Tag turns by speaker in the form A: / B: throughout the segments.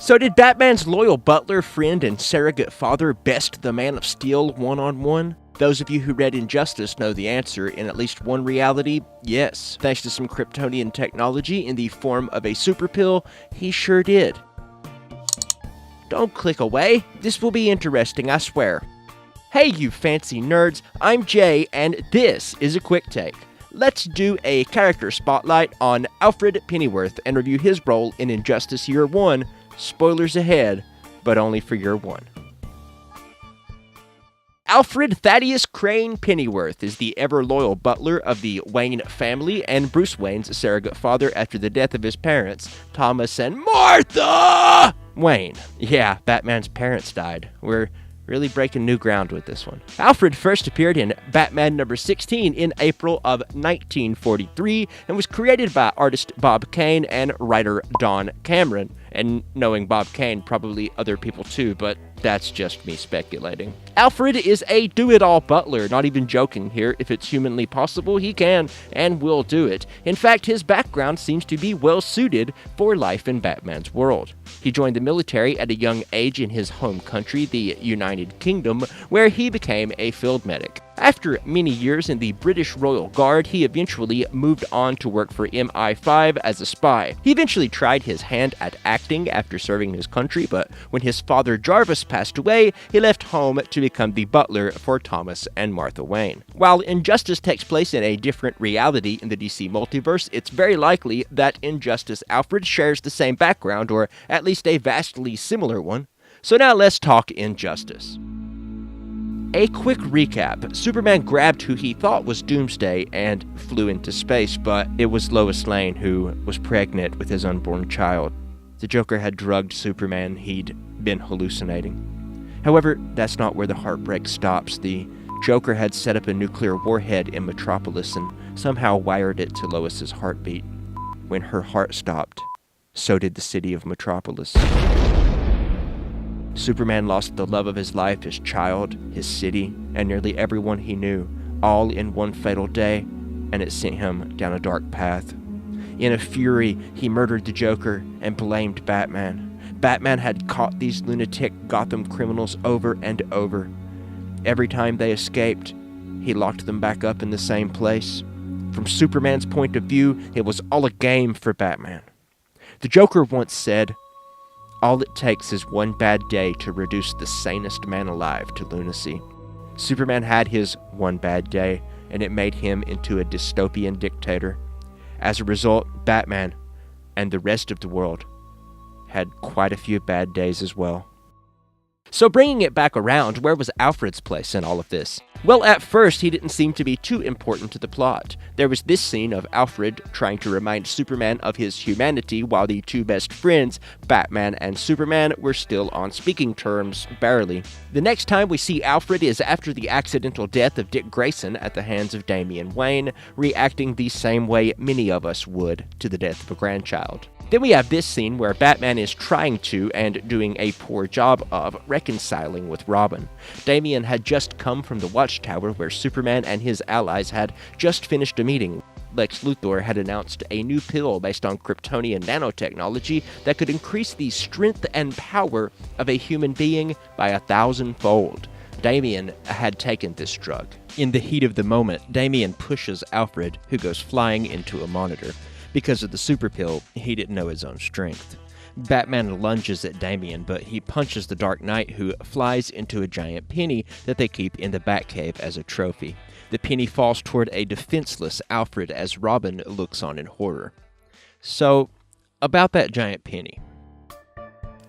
A: So did Batman's loyal butler, friend, and surrogate father best the Man of Steel one-on-one? Those of you who read Injustice know the answer. In at least one reality, yes. Thanks to some Kryptonian technology in the form of a super pill, he sure did. Don't click away. This will be interesting, I swear. Hey you fancy nerds, I'm Jay, and this is a quick take. Let's do a character spotlight on Alfred Pennyworth and review his role in Injustice Year 1. Spoilers ahead, but only for Year 1. Alfred Thaddeus Crane Pennyworth is the ever-loyal butler of the Wayne family and Bruce Wayne's surrogate father after the death of his parents, Thomas and Martha Wayne. Yeah, Batman's parents died. We're really breaking new ground with this one. Alfred first appeared in Batman number 16 in April of 1943 and was created by artist Bob Kane and writer Don Cameron. And knowing Bob Kane, probably other people too, but that's just me speculating. Alfred is a do-it-all butler, not even joking here. If it's humanly possible, he can and will do it. In fact, his background seems to be well-suited for life in Batman's world. He joined the military at a young age in his home country, the United Kingdom, where he became a field medic. After many years in the British Royal Guard, he eventually moved on to work for MI5 as a spy. He eventually tried his hand at acting after serving his country, but when his father Jarvis passed away, he left home to become the butler for Thomas and Martha Wayne. While Injustice takes place in a different reality in the DC multiverse, it's very likely that Injustice Alfred shares the same background, or at least a vastly similar one. So now let's talk Injustice. A quick recap. Superman grabbed who he thought was Doomsday and flew into space, but it was Lois Lane who was pregnant with his unborn child. The Joker had drugged Superman. He'd been hallucinating. However, that's not where the heartbreak stops. The Joker had set up a nuclear warhead in Metropolis and somehow wired it to Lois's heartbeat. When her heart stopped, so did the city of Metropolis. Superman lost the love of his life, his child, his city, and nearly everyone he knew, all in one fatal day, and it sent him down a dark path. In a fury, he murdered the Joker and blamed Batman. Batman had caught these lunatic Gotham criminals over and over. Every time they escaped, he locked them back up in the same place. From Superman's point of view, it was all a game for Batman. The Joker once said, "All it takes is one bad day to reduce the sanest man alive to lunacy." Superman had his one bad day, and it made him into a dystopian dictator. As a result, Batman and the rest of the world had quite a few bad days as well. So bringing it back around, where was Alfred's place in all of this? Well, at first, he didn't seem to be too important to the plot. There was this scene of Alfred trying to remind Superman of his humanity while the two best friends, Batman and Superman, were still on speaking terms, barely. The next time we see Alfred is after the accidental death of Dick Grayson at the hands of Damian Wayne, reacting the same way many of us would to the death of a grandchild. Then we have this scene where Batman is trying to, and doing a poor job of, reconciling with Robin. Damian had just come from the Watchtower where Superman and his allies had just finished a meeting. Lex Luthor had announced a new pill based on Kryptonian nanotechnology that could increase the strength and power of a human being by 1,000-fold. Damian had taken this drug. In the heat of the moment, Damian pushes Alfred, who goes flying into a monitor. Because of the super pill, he didn't know his own strength. Batman lunges at Damian, but he punches the Dark Knight, who flies into a giant penny that they keep in the Batcave as a trophy. The penny falls toward a defenseless Alfred as Robin looks on in horror. So, about that giant penny.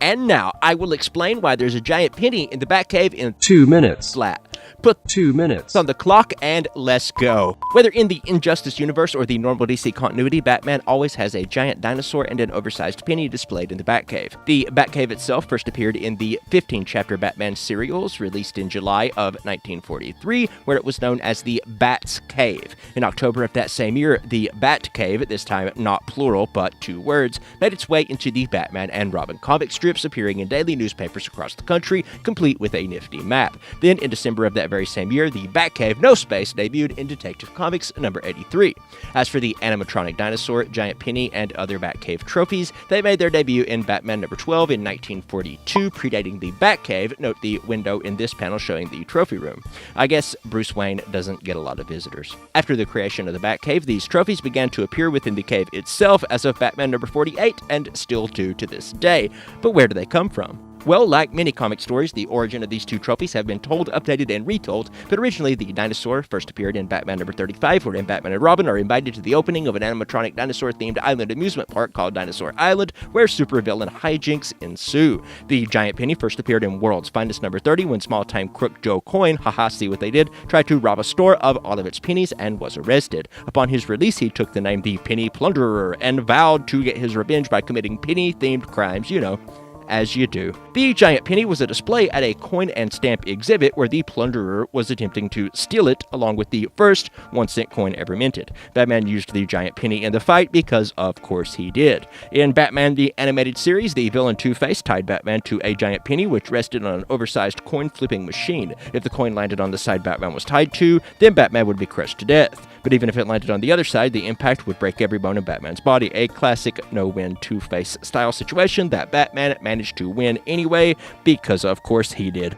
A: And now, I will explain why there's a giant penny in the Batcave in
B: 2 minutes.
A: Flat. Put
B: 2 minutes
A: on the clock and let's go. Whether in the Injustice universe or the normal DC continuity, Batman always has a giant dinosaur and an oversized penny displayed in the Batcave. The Batcave itself first appeared in the 15-chapter Batman serials released in July of 1943, where it was known as the Bat's Cave. In October of that same year, the Batcave, this time not plural but 2 words, made its way into the Batman and Robin comic strips appearing in daily newspapers across the country, complete with a nifty map. Then in December of of that very same year, the Batcave No Space debuted in Detective Comics number 83. As for the animatronic dinosaur, Giant Penny, and other Batcave trophies, they made their debut in Batman number 12 in 1942, predating the Batcave. Note the window in this panel showing the trophy room. I guess Bruce Wayne doesn't get a lot of visitors. After the creation of the Batcave, these trophies began to appear within the cave itself as of Batman number 48, and still do to this day. But where do they come from? Well, like many comic stories, the origin of these two trophies have been told, updated, and retold, but originally the dinosaur first appeared in Batman number 35, wherein Batman and Robin are invited to the opening of an animatronic dinosaur-themed island amusement park called Dinosaur Island, where supervillain hijinks ensue. The Giant Penny first appeared in World's Finest number 30, when small-time crook Joe Coyne, haha, see what they did, tried to rob a store of all of its pennies and was arrested. Upon his release, he took the name the Penny Plunderer and vowed to get his revenge by committing penny-themed crimes, you know, as you do. The Giant Penny was a display at a coin and stamp exhibit where the plunderer was attempting to steal it along with the first 1-cent coin ever minted. Batman used the Giant Penny in the fight because of course he did. In Batman the Animated Series, the villain Two-Face tied Batman to a Giant Penny which rested on an oversized coin-flipping machine. If the coin landed on the side Batman was tied to, then Batman would be crushed to death. But even if it landed on the other side, the impact would break every bone in Batman's body, a classic no-win Two-Face style situation that Batman managed to win anyway, because of course he did.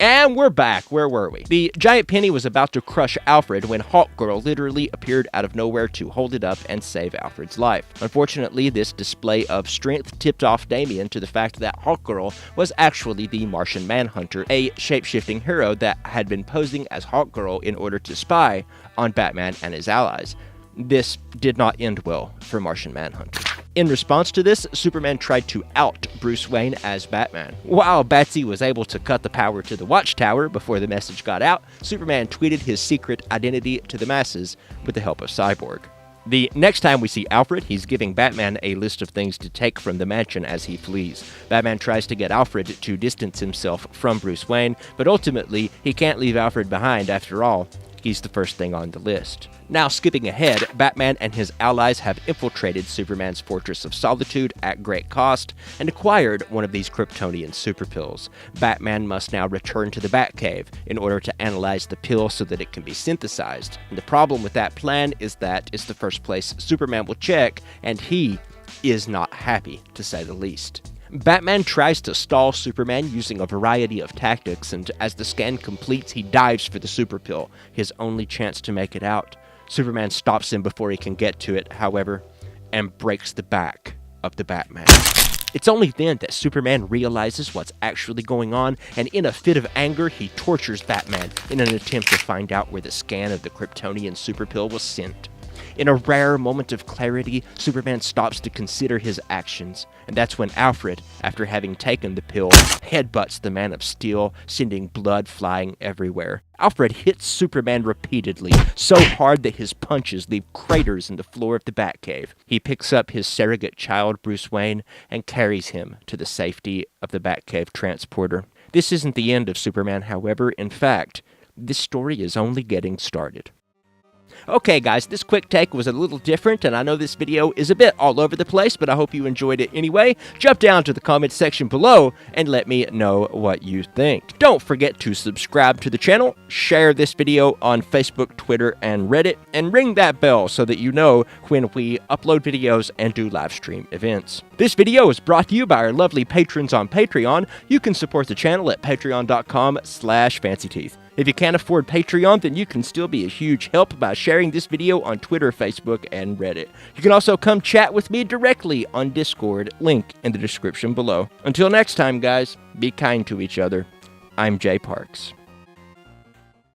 A: And we're back. Where were we? The Giant Penny was about to crush Alfred when Hawkgirl literally appeared out of nowhere to hold it up and save Alfred's life. Unfortunately, this display of strength tipped off Damian to the fact that Hawkgirl was actually the Martian Manhunter, a shape-shifting hero that had been posing as Hawkgirl in order to spy on Batman and his allies. This did not end well for Martian Manhunter. In response to this, Superman tried to out Bruce Wayne as Batman. While Batsy was able to cut the power to the Watchtower before the message got out, Superman tweeted his secret identity to the masses with the help of Cyborg. The next time we see Alfred, he's giving Batman a list of things to take from the mansion as he flees. Batman tries to get Alfred to distance himself from Bruce Wayne, but ultimately, he can't leave Alfred behind after all. He's the first thing on the list. Now, skipping ahead, Batman and his allies have infiltrated Superman's Fortress of Solitude at great cost and acquired one of these Kryptonian super pills. Batman must now return to the Batcave in order to analyze the pill so that it can be synthesized. And the problem with that plan is that it's the first place Superman will check, and he is not happy, to say the least. Batman tries to stall Superman using a variety of tactics, and as the scan completes, he dives for the super pill, his only chance to make it out. Superman stops him before he can get to it, however, and breaks the back of the Batman. It's only then that Superman realizes what's actually going on, and in a fit of anger, he tortures Batman in an attempt to find out where the scan of the Kryptonian super pill was sent. In a rare moment of clarity, Superman stops to consider his actions, and that's when Alfred, after having taken the pill, headbutts the Man of Steel, sending blood flying everywhere. Alfred hits Superman repeatedly, so hard that his punches leave craters in the floor of the Batcave. He picks up his surrogate child, Bruce Wayne, and carries him to the safety of the Batcave transporter. This isn't the end of Superman, however. In fact, this story is only getting started. Okay guys, this quick take was a little different, and I know this video is a bit all over the place, but I hope you enjoyed it anyway. Jump down to the comments section below and let me know what you think. Don't forget to subscribe to the channel, share this video on Facebook, Twitter, and Reddit, and ring that bell so that you know when we upload videos and do live stream events. This video is brought to you by our lovely patrons on Patreon. You can support the channel at patreon.com/fancyteeth. If you can't afford Patreon, then you can still be a huge help by sharing this video on Twitter, Facebook, and Reddit. You can also come chat with me directly on Discord, link in the description below. Until next time, guys, be kind to each other. I'm Jay Parks.